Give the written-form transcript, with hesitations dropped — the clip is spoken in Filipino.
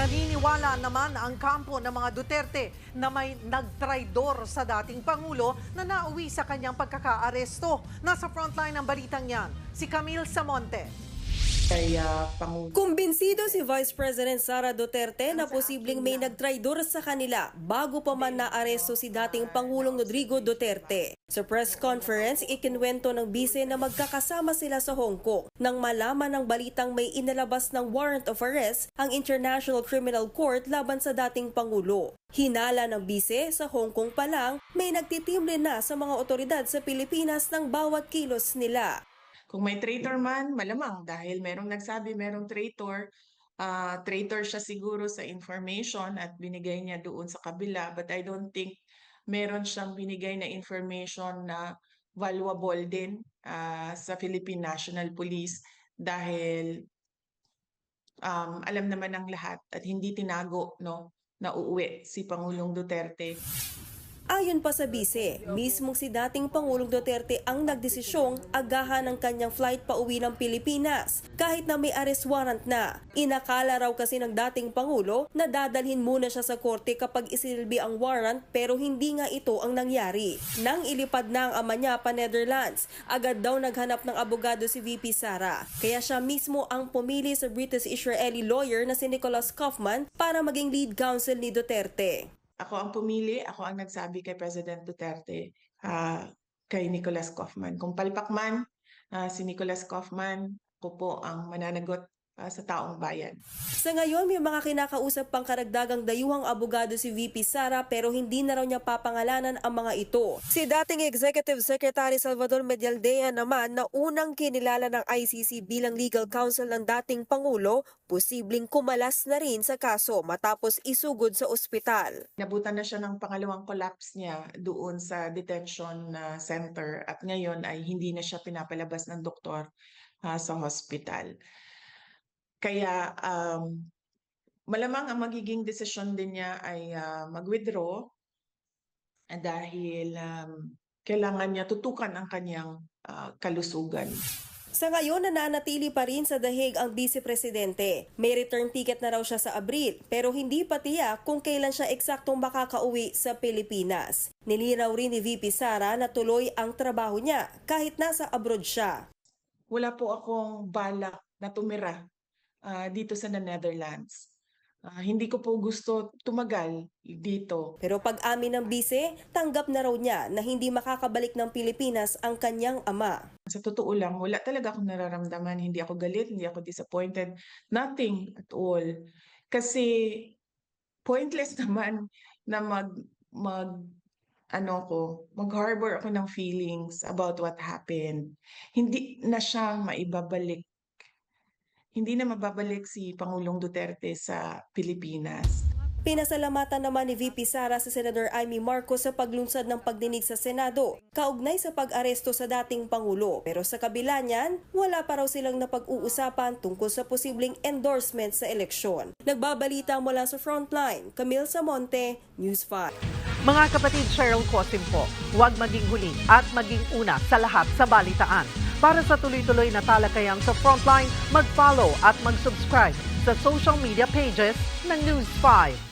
Naniniwala naman ang kampo ng mga Duterte na may nagtraidor sa dating Pangulo na nauwi sa kanyang pagkakaaresto. Nasa frontline ng balitang yan, si Camille Samonte. Kumbinsido si Vice President Sara Duterte na posibleng may nagtraidor sa kanila bago pa man naaresto si dating Pangulong Rodrigo Duterte. Sa press conference, ikinwento ng bise na magkakasama sila sa Hong Kong nang malaman ng balitang may inalabas ng warrant of arrest ang International Criminal Court laban sa dating Pangulo. Hinala ng bise, sa Hong Kong pa lang, may nagtitimbre na sa mga otoridad sa Pilipinas ng bawat kilos nila. Kung may traitor man, malamang dahil merong nagsabi merong traitor, traitor siya siguro sa information at binigay niya doon sa kabila. But I don't think meron siyang binigay na information na valuable din sa Philippine National Police dahil alam naman ng lahat at hindi tinago na uuwi si Pangulong Duterte. Ayon pa sa bise, mismong si dating Pangulong Duterte ang nagdesisyong agahan ng kanyang flight pauwi ng Pilipinas kahit na may arrest warrant na. Inakala raw kasi ng dating Pangulo na dadalhin muna siya sa korte kapag isinilbi ang warrant pero hindi nga ito ang nangyari. Nang ilipad na ang ama niya pa Netherlands, agad daw naghanap ng abogado si VP Sara. Kaya siya mismo ang pumili sa British-Israeli lawyer na si Nicholas Kaufman para maging lead counsel ni Duterte. Ako ang pumili, ako ang nagsabi kay President Duterte, kay Nicholas Kaufman. Kung palpak man si Nicholas Kaufman, ako po ang mananagot sa taong bayan. Sa ngayon, may mga kinakausap pang karagdagang dayuhang abogado si VP Sara pero hindi na raw niya papangalanan ang mga ito. Si dating Executive Secretary Salvador Medialdea naman na unang kinilala ng ICC bilang legal counsel ng dating Pangulo, posibleng kumalas na rin sa kaso matapos isugod sa ospital. Nabutan na siya ng pangalawang collapse niya doon sa detention center at ngayon ay hindi na siya pinapalabas ng doktor sa hospital. Kaya malamang ang magiging desisyon din niya ay mag-withdraw dahil kailangan niya tutukan ang kanyang kalusugan. Sa ngayon, nananatili pa rin sa dahig ang Vice Presidente. May return ticket na raw siya sa Abril pero hindi pa tiyak kung kailan siya eksaktong makakauwi sa Pilipinas. Nilinaw rin ni VP Sara na tuloy ang trabaho niya kahit nasa abroad siya. Wala po akong balak na tumira dito sa Netherlands. Hindi ko po gusto tumagal dito. Pero pag-amin ng bise, tanggap na raw niya na hindi makakabalik ng Pilipinas ang kanyang ama. Sa totoo lang, wala talaga akong nararamdaman. Hindi ako galit, hindi ako disappointed. Nothing at all. Kasi pointless naman na mag-harbor ako ng feelings about what happened. Hindi na siya maibabalik. Hindi na mababalik si Pangulong Duterte sa Pilipinas. Pinasalamatan naman ni VP Sara si Senator Amy Marcos sa paglunsad ng pagdinig sa Senado, kaugnay sa pag-aresto sa dating Pangulo. Pero sa kabila niyan, wala pa raw silang napag-uusapan tungkol sa posibleng endorsement sa eleksyon. Nagbabalita mula sa Frontline, Camille Samonte, News 5. Mga kapatid, Cheryl Cosim po, huwag maging huli at maging una sa lahat sa balitaan. Para sa tuloy-tuloy na talakayang sa Frontline, mag-follow at mag-subscribe sa social media pages ng News 5.